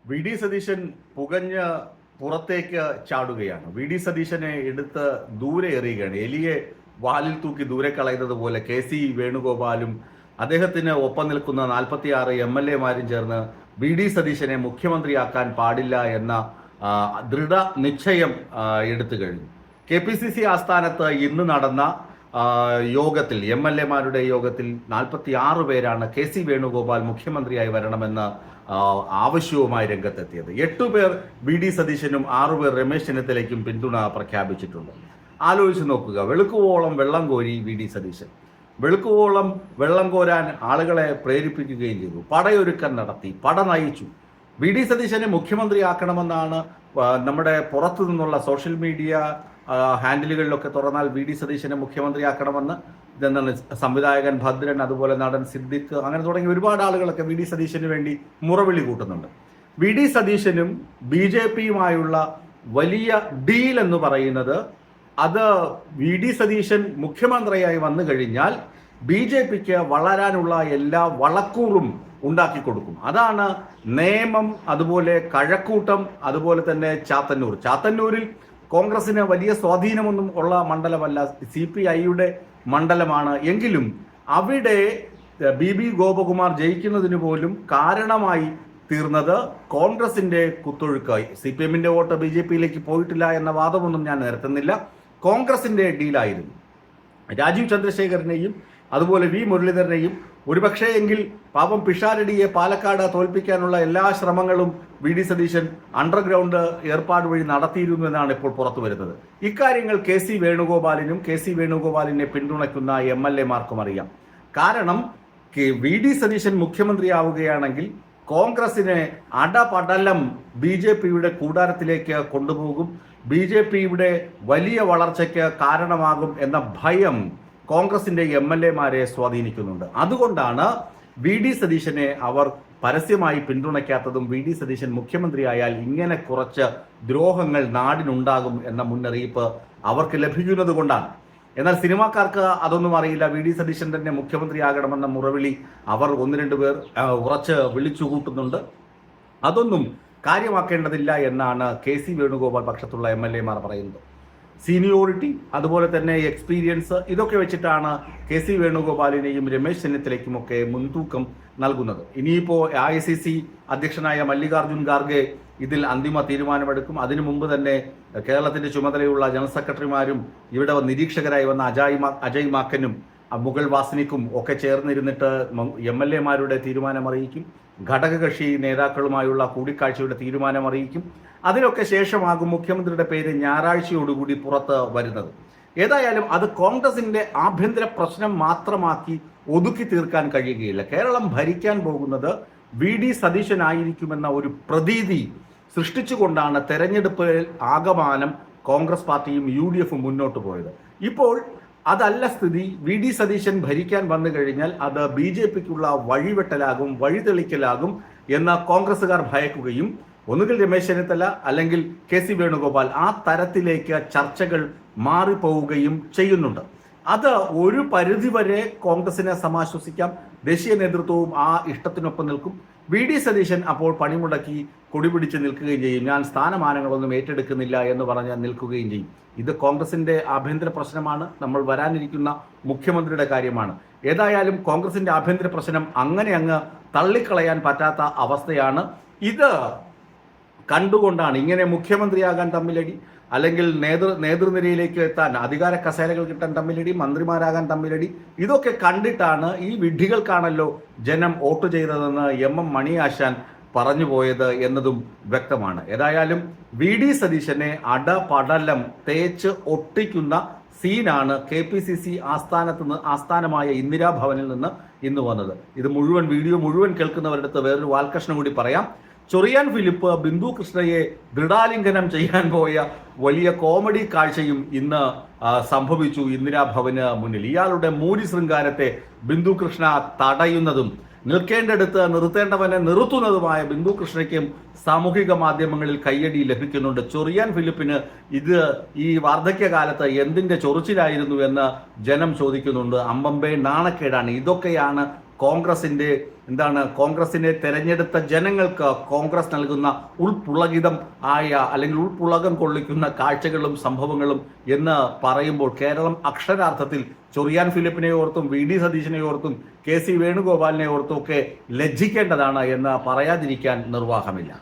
V D Satheesan പുകഞ്ഞ് പുറത്തേക്ക് ചാടുകയാണ്. V D സതീശനെ എടുത്ത് ദൂരെ എറിയുകയാണ്. എലിയെ വാലിൽ തൂക്കി ദൂരെ കളയുന്നത് പോലെ കെ സി വേണുഗോപാലും അദ്ദേഹത്തിന് ഒപ്പം നിൽക്കുന്ന 46 MLA-മാരും ചേർന്ന് വി ഡി സതീശനെ മുഖ്യമന്ത്രിയാക്കാൻ പാടില്ല എന്ന ദൃഢ നിശ്ചയം എടുത്തു കഴിഞ്ഞു. KPCC ആസ്ഥാനത്ത് ഇന്ന് നടന്ന യോഗത്തിൽ MLA-മാരുടെ യോഗത്തിൽ 46 പേരാണ് കെ സി വേണുഗോപാൽ മുഖ്യമന്ത്രിയായി വരണമെന്ന് ആവശ്യവുമായി രംഗത്തെത്തിയത്. 8 പേർ വി ഡി സതീശനും 6 പേർ രമേശ് ചെന്നിത്തലയ്ക്കും പിന്തുണ പ്രഖ്യാപിച്ചിട്ടുണ്ട്. ആലോചിച്ച് നോക്കുക, വെളുക്കുവോളം വെള്ളം കോരി വി ഡി സതീശൻ. വെളുക്കുവോളം വെള്ളം കോരാൻ ആളുകളെ പ്രേരിപ്പിക്കുകയും ചെയ്തു. പടയൊരുക്കം നടത്തി, പട നയിച്ചു. വി ഡി സതീശനെ മുഖ്യമന്ത്രിയാക്കണമെന്നാണ് നമ്മുടെ പുറത്തു നിന്നുള്ള സോഷ്യൽ മീഡിയ ഹാൻഡിലുകളിലൊക്കെ തുറന്നാൽ വി ഡി സതീശനെ മുഖ്യമന്ത്രിയാക്കണമെന്ന് എന്താണ് സംവിധായകൻ ഭദ്രൻ, അതുപോലെ നടൻ സിദ്ദിഖ്, അങ്ങനെ തുടങ്ങി ഒരുപാട് ആളുകളൊക്കെ വി ഡി സതീശന് വേണ്ടി മുറവിളി കൂട്ടുന്നുണ്ട്. വി ഡി സതീശനും BJPയുമായുള്ള വലിയ ഡീൽ എന്ന് പറയുന്നത് അത് വി ഡി സതീശൻ മുഖ്യമന്ത്രിയായി വന്നു കഴിഞ്ഞാൽ BJPക്ക് വളരാനുള്ള എല്ലാ വളക്കൂറും ഉണ്ടാക്കി കൊടുക്കും. അതാണ് നേമം, അതുപോലെ കഴക്കൂട്ടം, അതുപോലെ തന്നെ ചാത്തന്നൂർ. ചാത്തന്നൂരിൽ കോൺഗ്രസിന് വലിയ സ്വാധീനമൊന്നും ഉള്ള മണ്ഡലമല്ല, CPIയുടെ മണ്ഡലമാണ്. എങ്കിലും അവിടെ BB ഗോപകുമാർ ജയിക്കുന്നതിന് പോലും കാരണമായി തീർന്നത് കോൺഗ്രസിന്റെ കുത്തൊഴുക്കായി. CPMന്റെ വോട്ട് BJPയിലേക്ക് പോയിട്ടില്ല എന്ന വാദമൊന്നും ഞാൻ നിരത്തുന്നില്ല. കോൺഗ്രസിന്റെ ഡീലായിരുന്നു. രാജീവ് ചന്ദ്രശേഖരനെയും അതുപോലെ V മുരളീധരനെയും ഒരുപക്ഷേ എങ്കിൽ പാപം പിഷാരടിയെ പാലക്കാട് തോൽപ്പിക്കാനുള്ള എല്ലാ ശ്രമങ്ങളും വി ഡി സതീശൻ അണ്ടർഗ്രൗണ്ട് ഏർപ്പാട് വഴി നടത്തിയിരുന്നു എന്നാണ് ഇപ്പോൾ പുറത്തു വരുന്നത്. ഇക്കാര്യങ്ങൾ കെ സി വേണുഗോപാലിനും കെ സി വേണുഗോപാലിനെ പിന്തുണയ്ക്കുന്ന MLA-മാർക്കും അറിയാം. കാരണം വി ഡി സതീശൻ മുഖ്യമന്ത്രിയാവുകയാണെങ്കിൽ കോൺഗ്രസിനെ അടപടലം BJPയുടെ കൂടാരത്തിലേക്ക് കൊണ്ടുപോകും, BJPയുടെ വലിയ വളർച്ചയ്ക്ക് കാരണമാകും എന്ന ഭയം കോൺഗ്രസിന്റെ MLA-മാരെ സ്വാധീനിക്കുന്നുണ്ട്. അതുകൊണ്ടാണ് വി ഡി സതീശനെ അവർ പരസ്യമായി പിന്തുണയ്ക്കാത്തതും വി ഡി സതീശൻ മുഖ്യമന്ത്രിയായാൽ ഇങ്ങനെ കുറച്ച് ദ്രോഹങ്ങൾ നാടിനുണ്ടാകും എന്ന മുന്നറിയിപ്പ് അവർക്ക് ലഭിക്കുന്നത് കൊണ്ടാണ്. എന്നാൽ സിനിമാക്കാർക്ക് അതൊന്നും അറിയില്ല. വി ഡി സതീശൻ തന്നെ മുഖ്യമന്ത്രിയാകണമെന്ന മുറവിളി അവർ 1-2 പേർ ഉറച്ച് വിളിച്ചു കൂട്ടുന്നുണ്ട്. അതൊന്നും കാര്യമാക്കേണ്ടതില്ല എന്നാണ് കെ സി വേണുഗോപാൽ പക്ഷത്തുള്ള MLA-മാർ പറയുന്നത്. സീനിയോറിറ്റി, അതുപോലെ തന്നെ എക്സ്പീരിയൻസ്, ഇതൊക്കെ വെച്ചിട്ടാണ് കെ സി വേണുഗോപാലിനെയും രമേശ് ചെന്നിത്തലയ്ക്കുമൊക്കെ മുൻതൂക്കം നൽകുന്നത്. ഇനിയിപ്പോൾ AICC അധ്യക്ഷനായ മല്ലികാർജുൻ ഖാർഗെ ഇതിൽ അന്തിമ തീരുമാനമെടുക്കും. അതിനു മുമ്പ് തന്നെ കേരളത്തിന്റെ ചുമതലയുള്ള ജനറൽ സെക്രട്ടറിമാരും ഇവിടെ നിരീക്ഷകരായി വന്ന അജയ് മാക്കനും മുഗൾ വാസനിക്കും ഒക്കെ ചേർന്നിരുന്നിട്ട് MLA-മാരുടെ തീരുമാനം അറിയിക്കും. ഘടകകക്ഷി നേതാക്കളുമായുള്ള കൂടിക്കാഴ്ചയുടെ തീരുമാനം അറിയിക്കും. അതിനൊക്കെ ശേഷമാകും മുഖ്യമന്ത്രിയുടെ പേര് ഞായറാഴ്ചയോടുകൂടി പുറത്ത് വരുന്നത്. ഏതായാലും അത് കോൺഗ്രസിന്റെ ആഭ്യന്തര പ്രശ്നം മാത്രമാക്കി ഒതുക്കി തീർക്കാൻ കഴിയുകയില്ല. കേരളം ഭരിക്കാൻ പോകുന്നത് വി ഡി സതീശനായിരിക്കുമെന്ന ഒരു പ്രതീതി സൃഷ്ടിച്ചുകൊണ്ടാണ് തെരഞ്ഞെടുപ്പിൽ ആകമാനം കോൺഗ്രസ് പാർട്ടിയും UDF മുന്നോട്ട് പോയത്. ഇപ്പോൾ അതല്ല സ്ഥിതി. വി ഡി സതീശൻ ഭരിക്കാൻ വന്നു കഴിഞ്ഞാൽ അത് BJPക്കുള്ള വഴിവെട്ടലാകും, വഴിതെളിക്കലാകും എന്ന് കോൺഗ്രസുകാർ ഭയക്കുകയും ഒന്നുകിൽ രമേശ് ചെന്നിത്തല അല്ലെങ്കിൽ കെ സി വേണുഗോപാൽ ആ തരത്തിലേക്ക് ചർച്ചകൾ മാറിപ്പോവുകയും ചെയ്യുന്നുണ്ട്. അത് ഒരു പരിധിവരെ കോൺഗ്രസിനെ സമാശ്വസിക്കാം. ദേശീയ നേതൃത്വവും ആ ഇഷ്ടത്തിനൊപ്പം നിൽക്കും. വി ഡി സതീശൻ അപ്പോൾ പണിമുടക്കി കൊടിപിടിച്ച് നിൽക്കുകയും ചെയ്യും. ഞാൻ സ്ഥാനമാനങ്ങളൊന്നും ഏറ്റെടുക്കുന്നില്ല എന്ന് പറഞ്ഞ് നിൽക്കുകയും ചെയ്യും. ഇത് കോൺഗ്രസിന്റെ ആഭ്യന്തര പ്രശ്നമാണ്. നമ്മൾ വരാനിരിക്കുന്ന മുഖ്യമന്ത്രിയുടെ കാര്യമാണ്. ഏതായാലും കോൺഗ്രസിന്റെ ആഭ്യന്തര പ്രശ്നം അങ്ങനെ അങ്ങ് തള്ളിക്കളയാൻ പറ്റാത്ത അവസ്ഥയാണ്. ഇത് കണ്ടുകൊണ്ടാണ് ഇങ്ങനെ മുഖ്യമന്ത്രിയാകാൻ തമ്മിലടി, അല്ലെങ്കിൽ നേതൃനിരയിലേക്ക് എത്താൻ അധികാര കസേരകൾ കിട്ടാൻ തമ്മിലടി, മന്ത്രിമാരാകാൻ തമ്മിലടി, ഇതൊക്കെ കണ്ടിട്ടാണ് ഈ വിഡ്ഢികൾക്കാണല്ലോ ജനം വോട്ട് ചെയ്തതെന്ന് MM മണിയാശാൻ പറഞ്ഞു പോയത് എന്നതും വ്യക്തമാണ്. ഏതായാലും വി ഡി സതീശനെ അടപടലം തേച്ച് ഒട്ടിക്കുന്ന സീനാണ് KPCC ആസ്ഥാനമായ ഇന്ദിരാഭവനിൽ നിന്ന് ഇന്ന് വന്നത്. ഇത് വീഡിയോ മുഴുവൻ കേൾക്കുന്നവരുടെ അടുത്ത് വേറൊരു വാൽകഷ്ണം കൂടി പറയാം. ചൊറിയാൻ ഫിലിപ്പ് ബിന്ദു കൃഷ്ണയെ ദൃഢാലിംഗനം ചെയ്യാൻ പോയ വലിയ കോമഡി കാഴ്ചയും ഇന്ന് സംഭവിച്ചു ഇന്ദിരാഭവന് മുന്നിൽ. ഇയാളുടെ മൂരി ശൃംഗാരത്തെ ബിന്ദു കൃഷ്ണ തടയുന്നതും നിൽക്കേണ്ടടുത്ത് നിർത്തേണ്ടവനെ നിർത്തുന്നതുമായ ബിന്ദു കൃഷ്ണയ്ക്കും സാമൂഹിക മാധ്യമങ്ങളിൽ കയ്യടി ലഭിക്കുന്നുണ്ട്. ചൊറിയാൻ ഫിലിപ്പിന് ഇത് ഈ വാർദ്ധക്യകാലത്ത് എന്തിന്റെ ചൊറിച്ചിലായിരുന്നു എന്ന് ജനം ചോദിക്കുന്നുണ്ട്. അമ്പമ്പേ നാണക്കേടാണ്. ഇതൊക്കെയാണ് കോൺഗ്രസിൻ്റെ കോൺഗ്രസിനെ തെരഞ്ഞെടുത്ത ജനങ്ങൾക്ക് കോൺഗ്രസ് നൽകുന്ന ഉൾപുളകിതം ആയ അല്ലെങ്കിൽ ഉൾപുളകം കൊള്ളിക്കുന്ന കാഴ്ചകളും സംഭവങ്ങളും എന്ന് പറയുമ്പോൾ കേരളം അക്ഷരാർത്ഥത്തിൽ ചൊറിയാൻ ഫിലിപ്പിനെ ഓർത്തും വി ഡി സതീശനെ ഓർത്തും കെ സി വേണുഗോപാലിനെ ഓർത്തും ഒക്കെ ലജ്ജിക്കേണ്ടതാണ് എന്ന് പറയാതിരിക്കാൻ നിർവാഹമില്ല.